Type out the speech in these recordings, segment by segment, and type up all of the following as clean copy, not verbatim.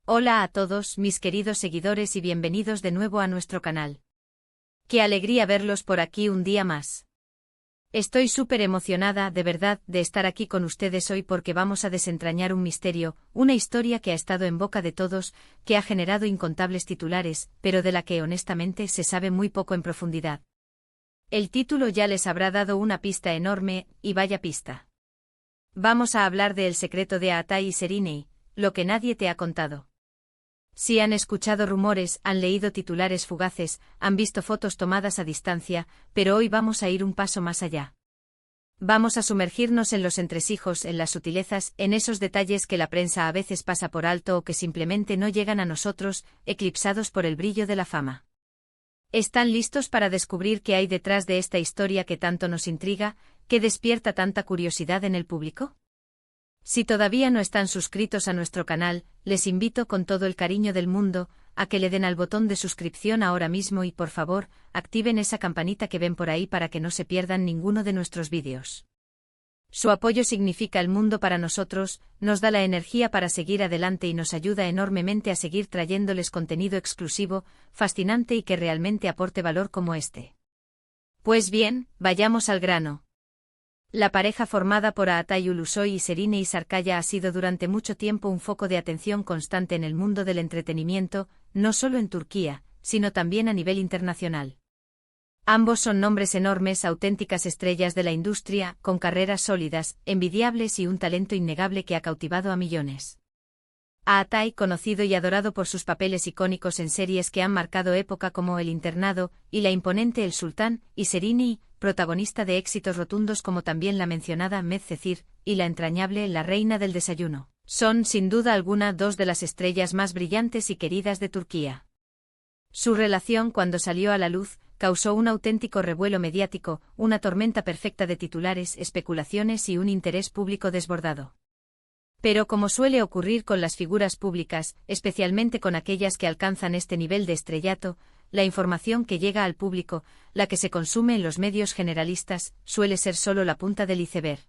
Hola a todos mis queridos seguidores y bienvenidos de nuevo a nuestro canal. Qué alegría verlos por aquí un día más. Estoy súper emocionada, de verdad, de estar aquí con ustedes hoy porque vamos a desentrañar un misterio, una historia que ha estado en boca de todos, que ha generado incontables titulares, pero de la que honestamente se sabe muy poco en profundidad. El título ya les habrá dado una pista enorme, y vaya pista. Vamos a hablar de El secreto de Aatai y Serinei, lo que nadie te ha contado. Si han escuchado rumores, han leído titulares fugaces, han visto fotos tomadas a distancia, pero hoy vamos a ir un paso más allá. Vamos a sumergirnos en los entresijos, en las sutilezas, en esos detalles que la prensa a veces pasa por alto o que simplemente no llegan a nosotros, eclipsados por el brillo de la fama. ¿Están listos para descubrir qué hay detrás de esta historia que tanto nos intriga, que despierta tanta curiosidad en el público? Si todavía no están suscritos a nuestro canal, les invito con todo el cariño del mundo a que le den al botón de suscripción ahora mismo y por favor, activen esa campanita que ven por ahí para que no se pierdan ninguno de nuestros vídeos. Su apoyo significa el mundo para nosotros, nos da la energía para seguir adelante y nos ayuda enormemente a seguir trayéndoles contenido exclusivo, fascinante y que realmente aporte valor como este. Pues bien, vayamos al grano. La pareja formada por Aatai Ulusoy y Serinei Sarkaya ha sido durante mucho tiempo un foco de atención constante en el mundo del entretenimiento, no solo en Turquía, sino también a nivel internacional. Ambos son nombres enormes, auténticas estrellas de la industria, con carreras sólidas, envidiables y un talento innegable que ha cautivado a millones. Aatai, conocido y adorado por sus papeles icónicos en series que han marcado época como El Internado y la imponente El Sultán, y Serinei, protagonista de éxitos rotundos como también la mencionada Medcezir, y la entrañable La Reina del Desayuno, son sin duda alguna dos de las estrellas más brillantes y queridas de Turquía. Su relación, cuando salió a la luz, causó un auténtico revuelo mediático, una tormenta perfecta de titulares, especulaciones y un interés público desbordado. Pero como suele ocurrir con las figuras públicas, especialmente con aquellas que alcanzan este nivel de estrellato, la información que llega al público, la que se consume en los medios generalistas, suele ser solo la punta del iceberg.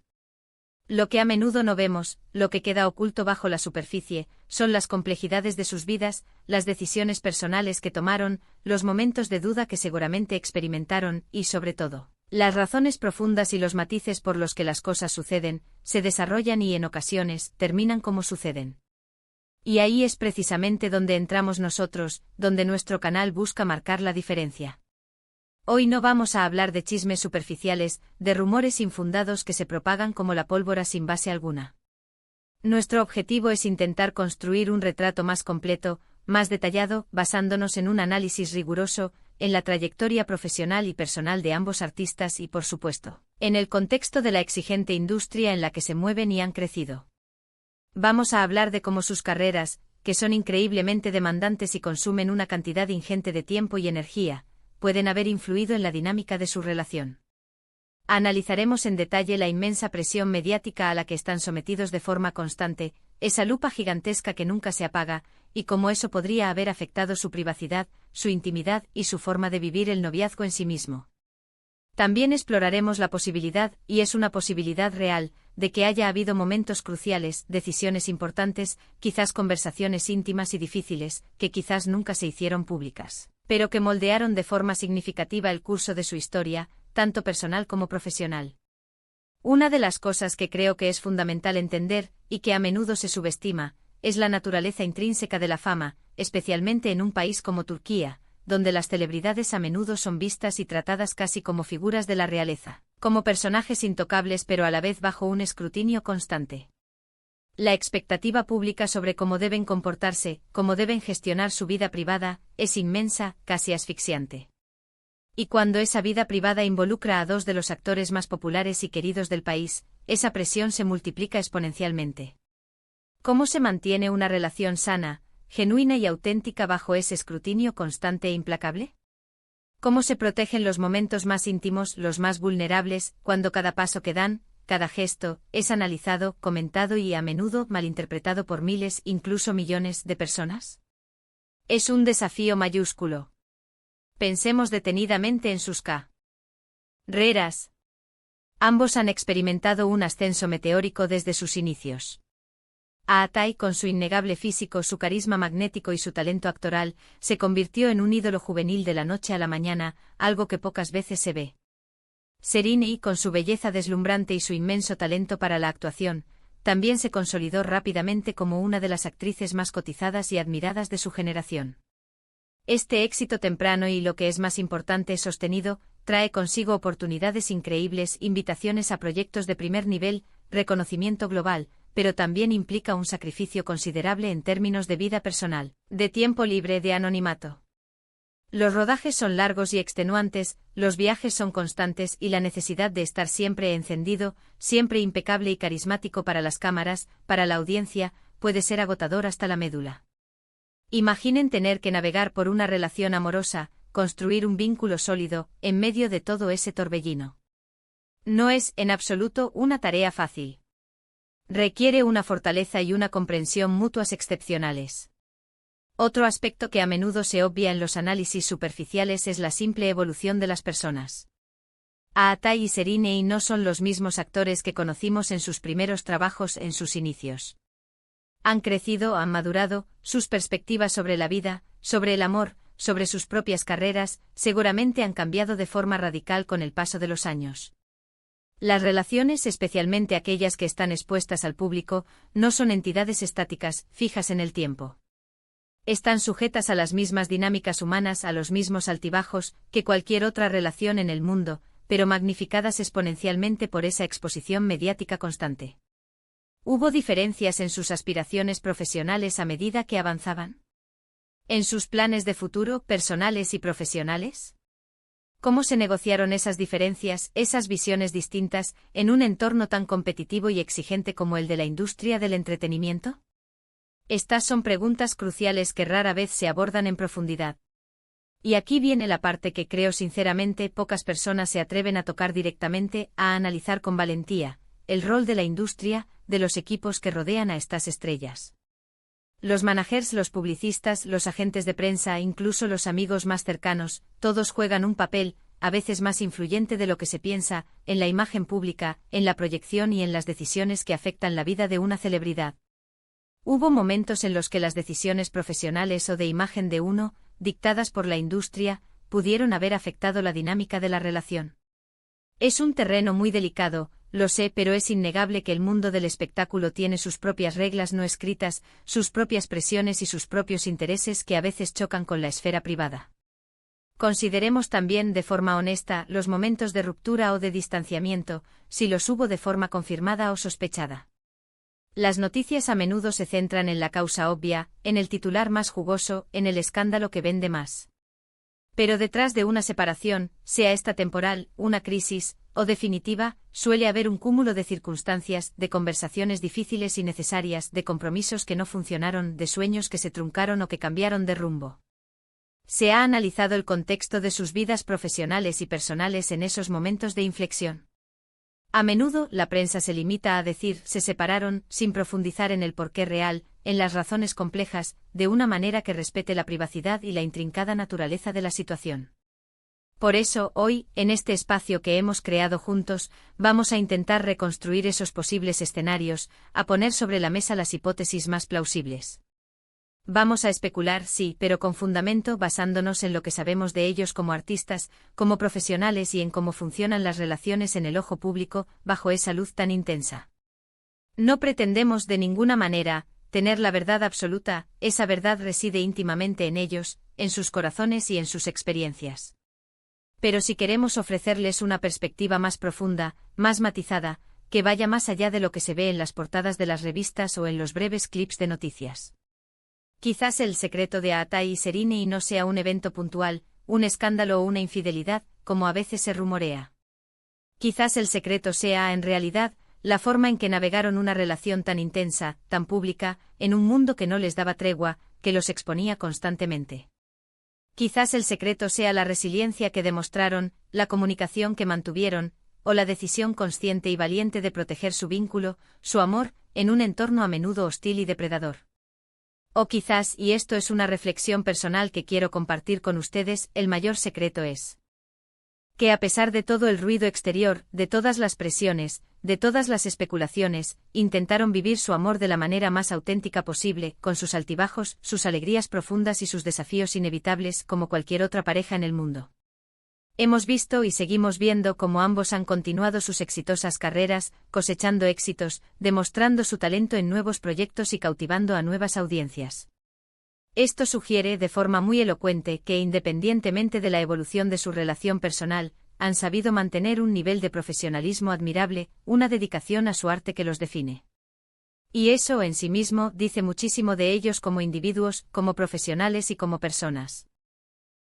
Lo que a menudo no vemos, lo que queda oculto bajo la superficie, son las complejidades de sus vidas, las decisiones personales que tomaron, los momentos de duda que seguramente experimentaron y, sobre todo, las razones profundas y los matices por los que las cosas suceden, se desarrollan y en ocasiones terminan como suceden. Y ahí es precisamente donde entramos nosotros, donde nuestro canal busca marcar la diferencia. Hoy no vamos a hablar de chismes superficiales, de rumores infundados que se propagan como la pólvora sin base alguna. Nuestro objetivo es intentar construir un retrato más completo, más detallado, basándonos en un análisis riguroso, en la trayectoria profesional y personal de ambos artistas y, por supuesto, en el contexto de la exigente industria en la que se mueven y han crecido. Vamos a hablar de cómo sus carreras, que son increíblemente demandantes y consumen una cantidad ingente de tiempo y energía, pueden haber influido en la dinámica de su relación. Analizaremos en detalle la inmensa presión mediática a la que están sometidos de forma constante, esa lupa gigantesca que nunca se apaga, y cómo eso podría haber afectado su privacidad, su intimidad y su forma de vivir el noviazgo en sí mismo. También exploraremos la posibilidad, y es una posibilidad real, de que haya habido momentos cruciales, decisiones importantes, quizás conversaciones íntimas y difíciles, que quizás nunca se hicieron públicas, pero que moldearon de forma significativa el curso de su historia, tanto personal como profesional. Una de las cosas que creo que es fundamental entender, y que a menudo se subestima, es la naturaleza intrínseca de la fama, especialmente en un país como Turquía, donde las celebridades a menudo son vistas y tratadas casi como figuras de la realeza, como personajes intocables pero a la vez bajo un escrutinio constante. La expectativa pública sobre cómo deben comportarse, cómo deben gestionar su vida privada, es inmensa, casi asfixiante. Y cuando esa vida privada involucra a dos de los actores más populares y queridos del país, esa presión se multiplica exponencialmente. ¿Cómo se mantiene una relación sana, genuina y auténtica bajo ese escrutinio constante e implacable? ¿Cómo se protegen los momentos más íntimos, los más vulnerables, cuando cada paso que dan, cada gesto, es analizado, comentado y a menudo malinterpretado por miles, incluso millones de personas? Es un desafío mayúsculo. Pensemos detenidamente en sus carreras. Ambos han experimentado un ascenso meteórico desde sus inicios. Aatai, con su innegable físico, su carisma magnético y su talento actoral, se convirtió en un ídolo juvenil de la noche a la mañana, algo que pocas veces se ve. Serena, con su belleza deslumbrante y su inmenso talento para la actuación, también se consolidó rápidamente como una de las actrices más cotizadas y admiradas de su generación. Este éxito temprano y, lo que es más importante, sostenido, trae consigo oportunidades increíbles, invitaciones a proyectos de primer nivel, reconocimiento global, pero también implica un sacrificio considerable en términos de vida personal, de tiempo libre, de anonimato. Los rodajes son largos y extenuantes, los viajes son constantes y la necesidad de estar siempre encendido, siempre impecable y carismático para las cámaras, para la audiencia, puede ser agotador hasta la médula. Imaginen tener que navegar por una relación amorosa, construir un vínculo sólido, en medio de todo ese torbellino. No es, en absoluto, una tarea fácil. Requiere una fortaleza y una comprensión mutuas excepcionales. Otro aspecto que a menudo se obvia en los análisis superficiales es la simple evolución de las personas. Aatai y Serena no son los mismos actores que conocimos en sus primeros trabajos, en sus inicios. Han crecido, han madurado, sus perspectivas sobre la vida, sobre el amor, sobre sus propias carreras, seguramente han cambiado de forma radical con el paso de los años. Las relaciones, especialmente aquellas que están expuestas al público, no son entidades estáticas, fijas en el tiempo. Están sujetas a las mismas dinámicas humanas, a los mismos altibajos, que cualquier otra relación en el mundo, pero magnificadas exponencialmente por esa exposición mediática constante. ¿Hubo diferencias en sus aspiraciones profesionales a medida que avanzaban? ¿En sus planes de futuro, personales y profesionales? ¿Cómo se negociaron esas diferencias, esas visiones distintas, en un entorno tan competitivo y exigente como el de la industria del entretenimiento? Estas son preguntas cruciales que rara vez se abordan en profundidad. Y aquí viene la parte que creo sinceramente pocas personas se atreven a tocar directamente, a analizar con valentía: el rol de la industria, de los equipos que rodean a estas estrellas. Los managers, los publicistas, los agentes de prensa, incluso los amigos más cercanos, todos juegan un papel, a veces más influyente de lo que se piensa, en la imagen pública, en la proyección y en las decisiones que afectan la vida de una celebridad. Hubo momentos en los que las decisiones profesionales o de imagen de uno, dictadas por la industria, pudieron haber afectado la dinámica de la relación. Es un terreno muy delicado, lo sé, pero es innegable que el mundo del espectáculo tiene sus propias reglas no escritas, sus propias presiones y sus propios intereses que a veces chocan con la esfera privada. Consideremos también, de forma honesta, los momentos de ruptura o de distanciamiento, si los hubo de forma confirmada o sospechada. Las noticias a menudo se centran en la causa obvia, en el titular más jugoso, en el escándalo que vende más. Pero detrás de una separación, sea esta temporal, una crisis, o definitiva, suele haber un cúmulo de circunstancias, de conversaciones difíciles y necesarias, de compromisos que no funcionaron, de sueños que se truncaron o que cambiaron de rumbo. Se ha analizado el contexto de sus vidas profesionales y personales en esos momentos de inflexión. A menudo, la prensa se limita a decir «se separaron», sin profundizar en el porqué real, en las razones complejas, de una manera que respete la privacidad y la intrincada naturaleza de la situación. Por eso, hoy, en este espacio que hemos creado juntos, vamos a intentar reconstruir esos posibles escenarios, a poner sobre la mesa las hipótesis más plausibles. Vamos a especular, sí, pero con fundamento, basándonos en lo que sabemos de ellos como artistas, como profesionales y en cómo funcionan las relaciones en el ojo público, bajo esa luz tan intensa. No pretendemos de ninguna manera tener la verdad absoluta, esa verdad reside íntimamente en ellos, en sus corazones y en sus experiencias. Pero si queremos ofrecerles una perspectiva más profunda, más matizada, que vaya más allá de lo que se ve en las portadas de las revistas o en los breves clips de noticias. Quizás el secreto de Aatai y Serena no sea un evento puntual, un escándalo o una infidelidad, como a veces se rumorea. Quizás el secreto sea, en realidad, la forma en que navegaron una relación tan intensa, tan pública, en un mundo que no les daba tregua, que los exponía constantemente. Quizás el secreto sea la resiliencia que demostraron, la comunicación que mantuvieron, o la decisión consciente y valiente de proteger su vínculo, su amor, en un entorno a menudo hostil y depredador. O quizás, y esto es una reflexión personal que quiero compartir con ustedes, el mayor secreto es que a pesar de todo el ruido exterior, de todas las presiones, de todas las especulaciones, intentaron vivir su amor de la manera más auténtica posible, con sus altibajos, sus alegrías profundas y sus desafíos inevitables como cualquier otra pareja en el mundo. Hemos visto y seguimos viendo cómo ambos han continuado sus exitosas carreras, cosechando éxitos, demostrando su talento en nuevos proyectos y cautivando a nuevas audiencias. Esto sugiere de forma muy elocuente que, independientemente de la evolución de su relación personal, han sabido mantener un nivel de profesionalismo admirable, una dedicación a su arte que los define. Y eso en sí mismo dice muchísimo de ellos como individuos, como profesionales y como personas.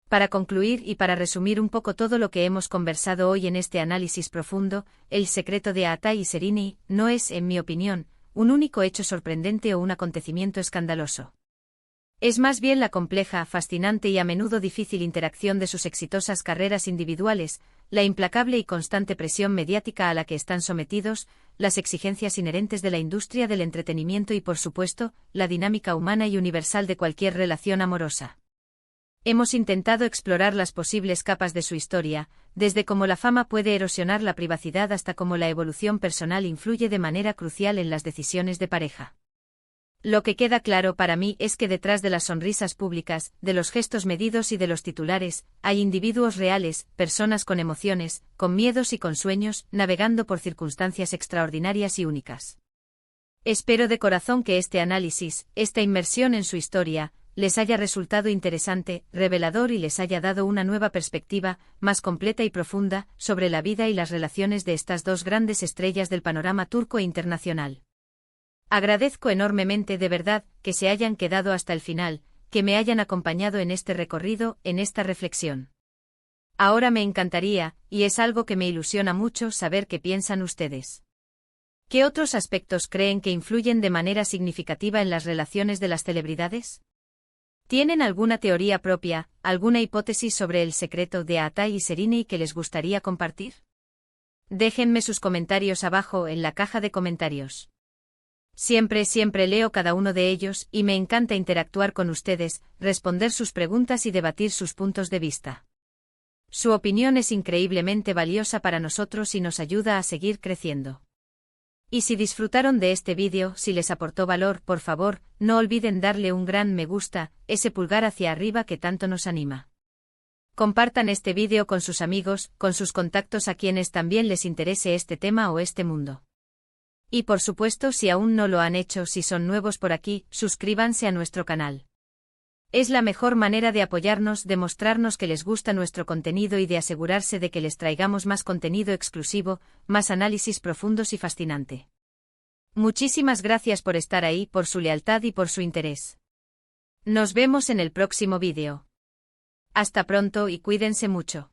Para concluir y para resumir un poco todo lo que hemos conversado hoy en este análisis profundo, el secreto de Aatai y Sereni no es, en mi opinión, un único hecho sorprendente o un acontecimiento escandaloso. Es más bien la compleja, fascinante y a menudo difícil interacción de sus exitosas carreras individuales, la implacable y constante presión mediática a la que están sometidos, las exigencias inherentes de la industria del entretenimiento y, por supuesto, la dinámica humana y universal de cualquier relación amorosa. Hemos intentado explorar las posibles capas de su historia, desde cómo la fama puede erosionar la privacidad hasta cómo la evolución personal influye de manera crucial en las decisiones de pareja. Lo que queda claro para mí es que detrás de las sonrisas públicas, de los gestos medidos y de los titulares, hay individuos reales, personas con emociones, con miedos y con sueños, navegando por circunstancias extraordinarias y únicas. Espero de corazón que este análisis, esta inmersión en su historia, les haya resultado interesante, revelador y les haya dado una nueva perspectiva, más completa y profunda, sobre la vida y las relaciones de estas dos grandes estrellas del panorama turco e internacional. Agradezco enormemente de verdad que se hayan quedado hasta el final, que me hayan acompañado en este recorrido, en esta reflexión. Ahora me encantaría, y es algo que me ilusiona mucho, saber qué piensan ustedes. ¿Qué otros aspectos creen que influyen de manera significativa en las relaciones de las celebridades? ¿Tienen alguna teoría propia, alguna hipótesis sobre el secreto de Aatai y Sereni que les gustaría compartir? Déjenme sus comentarios abajo en la caja de comentarios. Siempre leo cada uno de ellos y me encanta interactuar con ustedes, responder sus preguntas y debatir sus puntos de vista. Su opinión es increíblemente valiosa para nosotros y nos ayuda a seguir creciendo. Y si disfrutaron de este vídeo, si les aportó valor, por favor, no olviden darle un gran me gusta, ese pulgar hacia arriba que tanto nos anima. Compartan este vídeo con sus amigos, con sus contactos a quienes también les interese este tema o este mundo. Y por supuesto, si aún no lo han hecho, si son nuevos por aquí, suscríbanse a nuestro canal. Es la mejor manera de apoyarnos, de mostrarnos que les gusta nuestro contenido y de asegurarse de que les traigamos más contenido exclusivo, más análisis profundos y fascinante. Muchísimas gracias por estar ahí, por su lealtad y por su interés. Nos vemos en el próximo vídeo. Hasta pronto y cuídense mucho.